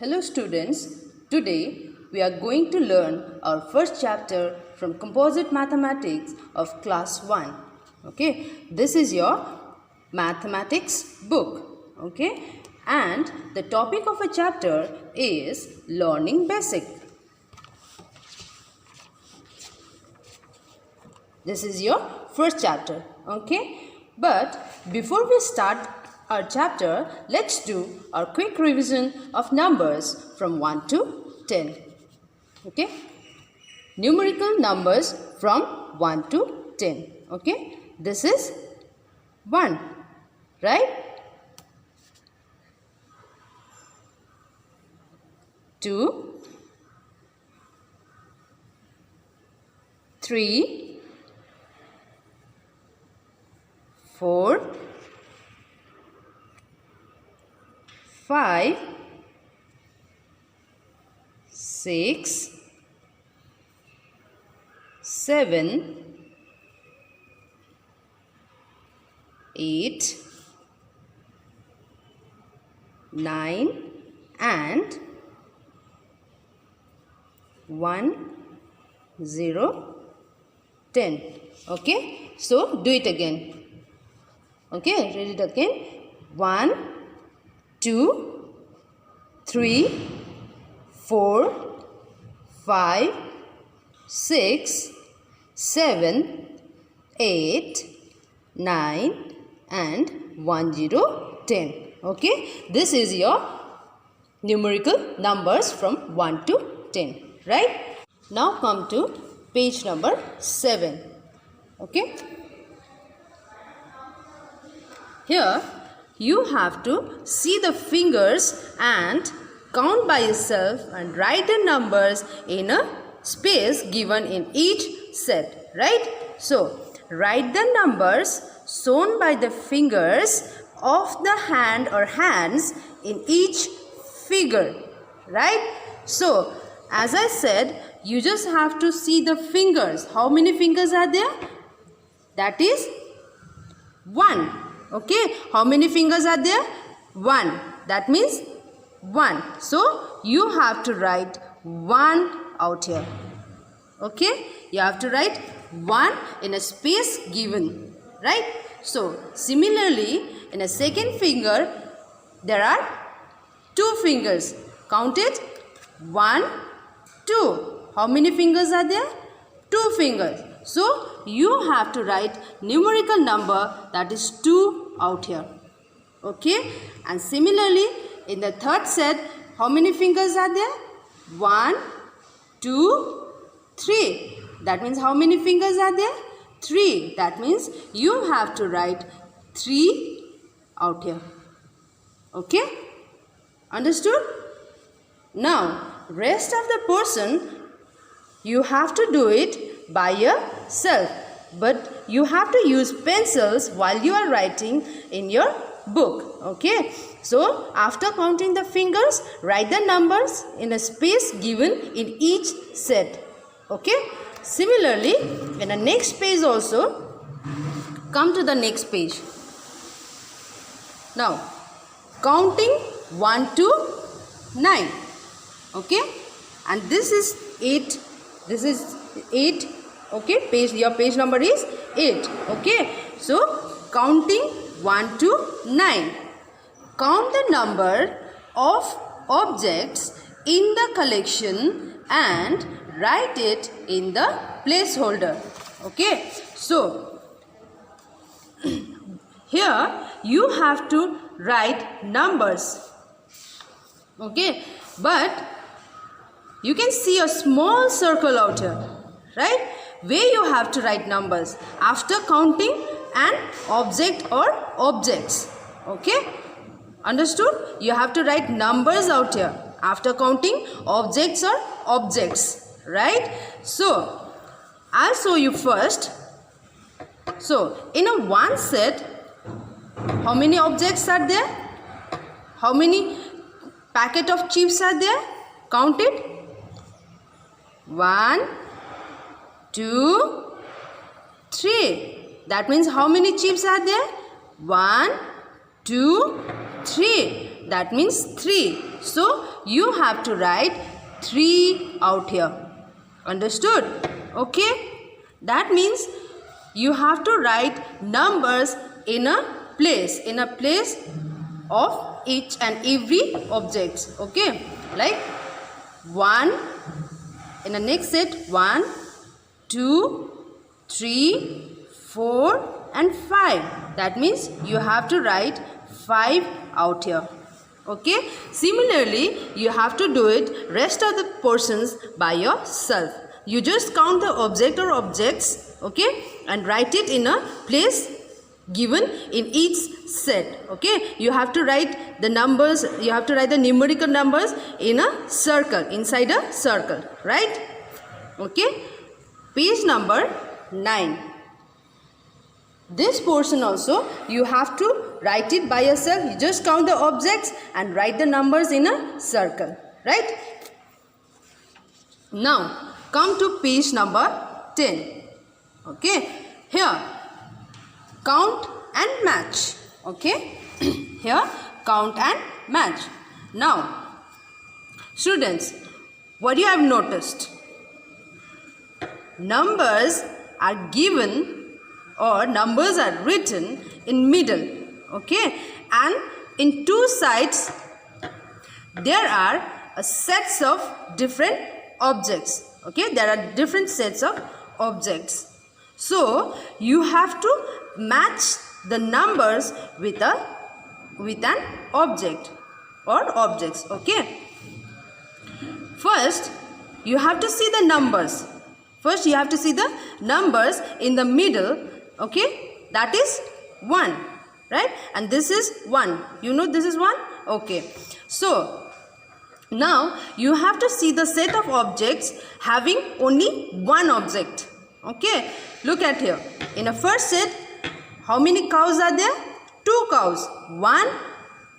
Hello students, today we are going to learn our first chapter from Composite Mathematics of class 1. Okay, this is your mathematics book. Okay, and the topic of a chapter is learning basic. This is your first chapter. Okay, but before we start our chapter, let's do our quick revision of numbers from 1 to 10. Okay, numerical numbers from 1 to 10. Okay, this is 1, right? 2, 3, 4, 5, 6, 7, 8, 9 and 1, 0, 10. Okay, so do it again. Okay, read it again. 1, 2, 3, 4, 5, 6, 7, 8, 9 and 1, 0, 10. Okay, this is your numerical numbers from 1 to 10, right? Now come to page number 7. Okay, here you have to see the fingers and count by yourself and write the numbers in a space given in each set, right? So, write the numbers shown by the fingers of the hand or hands in each figure, right? So, as I said, you just have to see the fingers. How many fingers are there? That is 1. Okay, how many fingers are there? 1. That means 1. So, you have to write 1 out here. Okay, you have to write 1 in a space given, right? So, similarly, in a second finger, there are 2 fingers. Count it. 1, 2. How many fingers are there? 2 fingers. So, you have to write numerical number that is 2 out here. Okay, and similarly, in the third set, how many fingers are there? 1, 2, 3. That means how many fingers are there? 3. That means you have to write 3 out here. Okay, understood? Now, rest of the portion, you have to do it by yourself. But you have to use pencils while you are writing in your book. Okay, so after counting the fingers, write the numbers in a space given in each set. Okay, similarly, in the next page also, come to the next page. Now, counting 1 to 9. Okay, and this is 8. This is 8. Okay, your page number is 8. Okay, so counting 1 to 9. Count the number of objects in the collection and write it in the placeholder. Okay, so here you have to write numbers. Okay, but you can see a small circle out here, right? Where you have to write numbers after counting an object or objects. Okay, understood? You have to write numbers out here after counting objects or objects, right? So, I'll show you first. So, in a one set, how many objects are there? How many packet of chips are there? Count it. 1, 2, 3. That means how many chips are there? 1, 2, 3. That means 3. So you have to write 3 out here. Understood? Okay? That means you have to write numbers in a place of each and every objects. Okay? Like 1, in the next set 1, 2, 3, 4 and 5. That means you have to write 5 out here. Okay? Similarly, you have to do it rest of the portions by yourself. You just count the object or objects, okay, and write it in a place given in each set. Okay? You have to write the numbers, you have to write the numerical numbers in a circle, inside a circle, right? Okay? Page number 9. This portion also you have to write it by yourself. You just count the objects and write the numbers in a circle, right? Now come to page number 10. Okay, here count and match. Okay, here count and match. Now students, what you have noticed, numbers are given or numbers are written in middle, okay, and in two sides there are sets of different objects. Okay, there are different sets of objects, so you have to match the numbers with an object or objects. Okay, first you have to see the numbers. First you have to see the numbers in the middle. Okay, that is 1, right? And this is 1. You know this is 1? Okay. So now you have to see the set of objects having only one object. Okay, look at here. In the first set, how many cows are there? 2 cows. 1,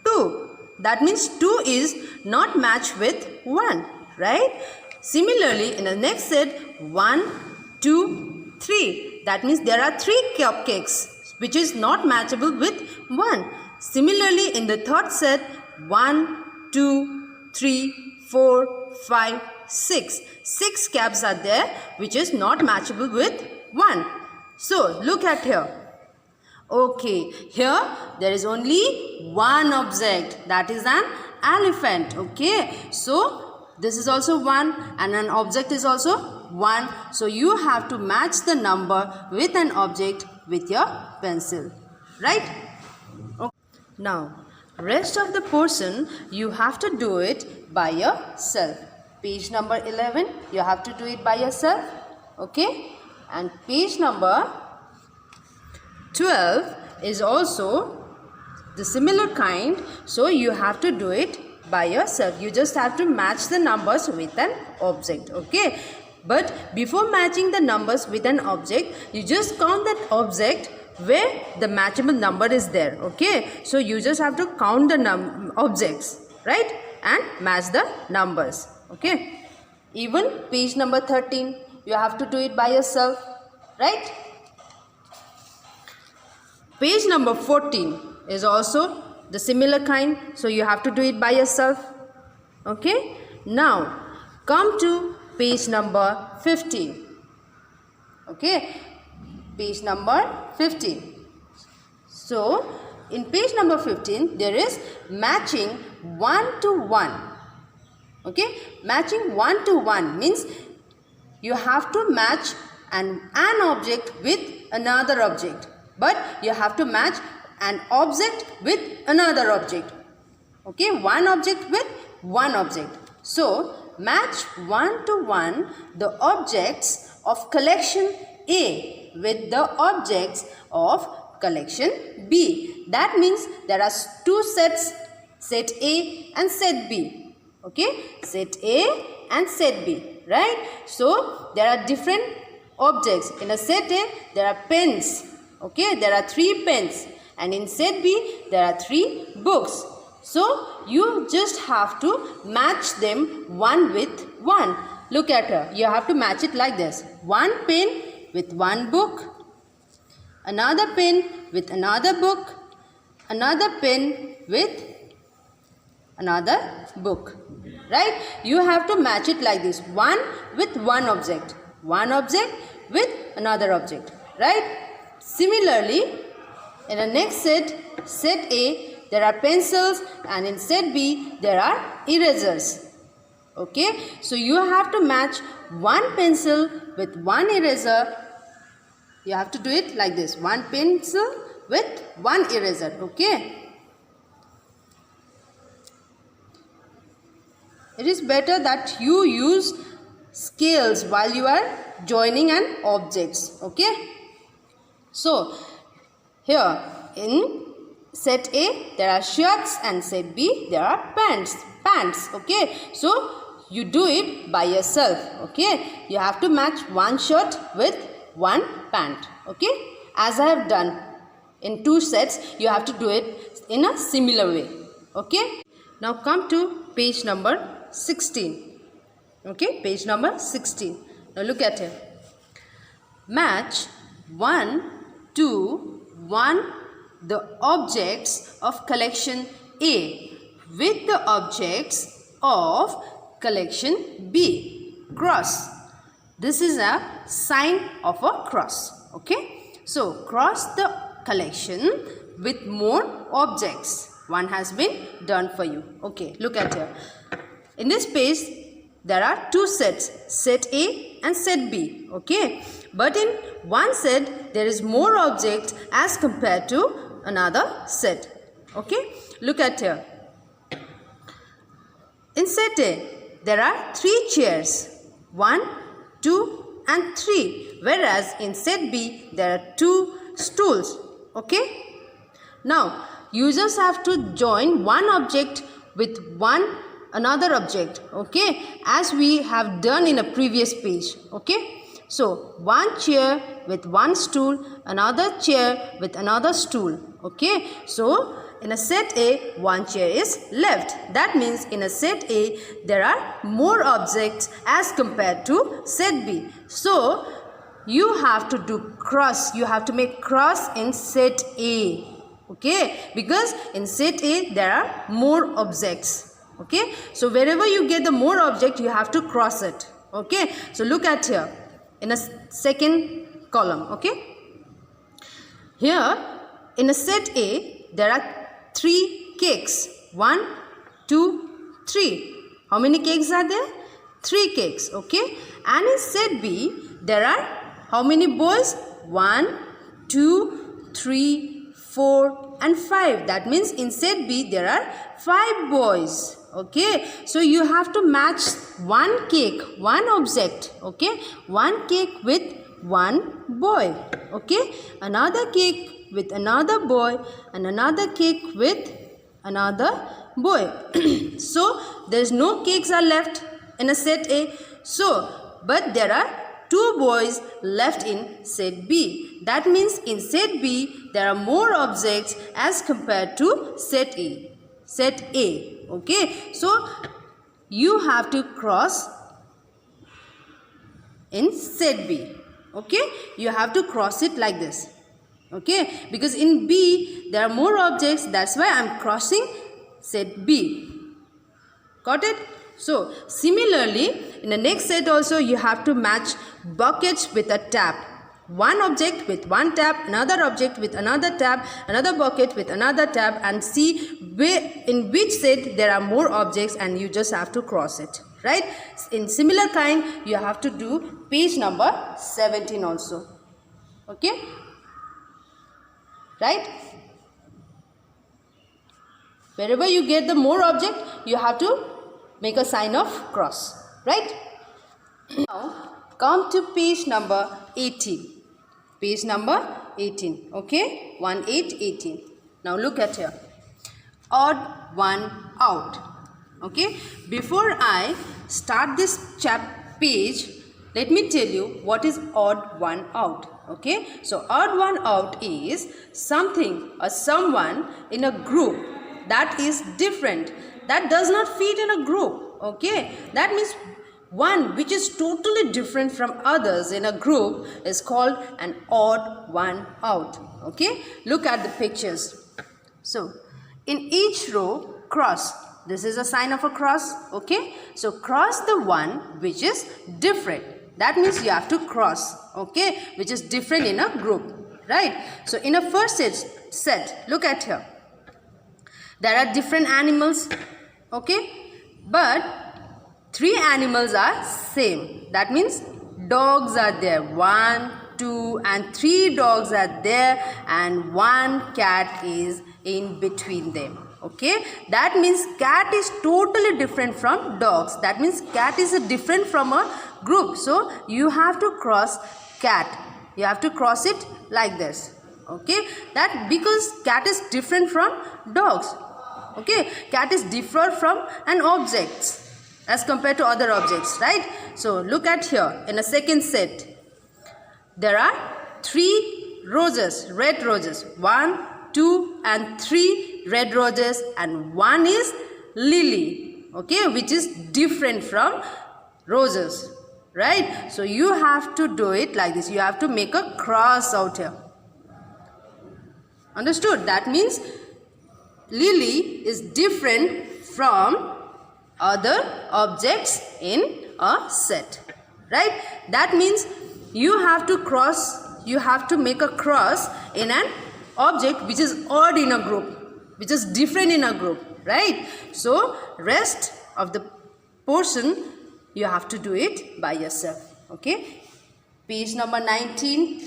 2. That means 2 is not matched with 1, right? Similarly, in the next set, 1, 2, 3. That means there are 3 cupcakes which is not matchable with 1. Similarly, in the third set, 1, 2, 3, 4, 5, 6. 6 caps are there which is not matchable with 1. So, look at here. Okay, here there is only one object, that is an elephant. Okay, so this is also 1 and an object is also 1. So you have to match the number with an object with your pencil, right? Okay. Now rest of the portion you have to do it by yourself. Page number 11 you have to do it by yourself. Okay, and page number 12 is also the similar kind, so you have to do it by yourself. You just have to match the numbers with an object. Okay, but before matching the numbers with an object, you just count that object where the matchable number is there. Okay, so you just have to count the objects, right, and match the numbers. Okay, even page number 13 you have to do it by yourself, right? Page number 14 is also the similar kind, so you have to do it by yourself. Okay, now come to page number 15. Okay, page number 15. So in page number 15 there is matching 1 to 1. Okay, matching 1 to 1 means you have to match an object with another object, but you have to match an object with another object. Okay, one object with one object. So match 1 to 1 the objects of collection A with the objects of collection B. That means there are 2 sets, set A and set B. Okay, set A and set B, right? So there are different objects. In a set A there are pens. Okay, there are 3 pens, and in set B there are 3 books. So you just have to match them one with one. Look at her. You have to match it like this. One pen with one book, another pen with another book, another pen with another book. right? You have to match it like this, one with one object with another object, right? Similarly, in the next set A, there are pencils, and in set B, there are erasers. Okay, so you have to match one pencil with one eraser. You have to do it like this, one pencil with one eraser. Okay, it is better that you use scales while you are joining an objects. Okay, so here in set A there are shirts, and set B there are pants. Okay, so you do it by yourself. Okay, you have to match one shirt with one pant. Okay, as I have done in two sets, you have to do it in a similar way. Okay, now come to page number 16. Okay, page number 16. Now look at here. Match 1, 2, 1 the objects of collection A with the objects of collection B. Cross. This is a sign of a cross. Okay, so cross the collection with more objects. One has been done for you. Okay, look at here. In this page there are two sets, set A and set B. Okay, but in one set there is more objects as compared to another set. Okay, look at here. In set A there are 3 chairs, 1, 2 and 3, whereas in set B there are 2 stools. Okay, now users have to join one object with another object. Okay, as we have done in a previous page. Okay, so one chair with one stool, another chair with another stool. Okay, so in a set A, one chair is left. That means in a set A, there are more objects as compared to set B. So you have to do cross. You have to make cross in set A. Okay, because in set A, there are more objects. Okay, so wherever you get the more object, you have to cross it. Okay, so look at here in a second column. Okay, here in a set A there are 3 cakes, 1, 2, 3. How many cakes are there? 3 cakes. Okay, and in set B there are how many boys? 1, 2, 3, 4 and 5. That means in set B there are 5 boys. Okay, so you have to match one cake, one object. Okay, one cake with one boy. Okay, another cake with another boy, and another cake with another boy. So there is no cakes are left in a set A. So but there are 2 boys left in set B. That means in set B there are more objects as compared to set A. Okay, so you have to cross in set B. Okay, you have to cross it like this. Okay, because in B there are more objects, that's why I am crossing set B. Got it? So similarly in the next set also you have to match buckets with a tap. One object with one tap, another object with another tap, another bucket with another tap, and see in which set there are more objects, and you just have to cross it. Right? In similar kind you have to do page number 17 also. Okay? Right? Wherever you get the more object, you have to make a sign of cross. Right? Now come to page number 18. Page number 18. Okay? 18. Now look at here. Odd one out. Okay? Before I start this page, let me tell you what is odd one out. Okay? So odd one out is something or someone in a group that is different, that does not fit in a group. Okay? That means one which is totally different from others in a group is called an odd one out. Okay, look at the pictures. So in each row, cross This is a sign of a cross. Okay, so cross the one which is different. That means you have to cross, okay, which is different in a group, right? So in a first set, look at here. There are different animals, okay, but 3 animals are same. That means dogs are there. 1, 2 and 3 dogs are there, and 1 cat is in between them. Okay, that means cat is totally different from dogs. That means cat is different from a group. So you have to cross cat. You have to cross it like this. Okay, that because cat is different from dogs. Okay, cat is different from an object as compared to other objects, right? So look at here in a second set. There are 3 roses, red roses. 1, 2 and 3 red roses, and 1 is lily, okay, which is different from roses, right? So you have to do it like this. You have to make a cross out here. Understood? That means lily is different from other objects in a set, right? That means you have to cross, you have to make a cross in an object which is odd in a group, which is different in a group, right? So rest of the portion you have to do it by yourself. Okay, page number 19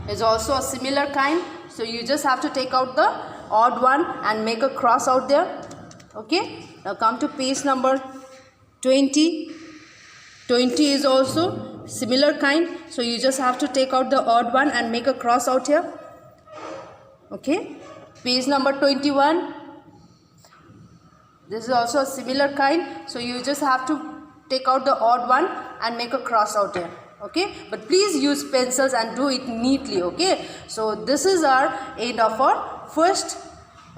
is also a similar kind. So you just have to take out the odd one and make a cross out there. Okay, now come to page number 20. 20 is also similar kind. So you just have to take out the odd one and make a cross out here. Okay, page number 21. This is also a similar kind. So you just have to take out the odd one and make a cross out here. Okay, but please use pencils and do it neatly. Okay, so this is our end of our first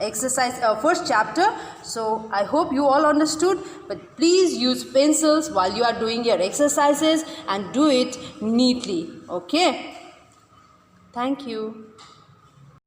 exercise, first chapter. So I hope you all understood, but please use pencils while you are doing your exercises and do it neatly. Okay, thank you.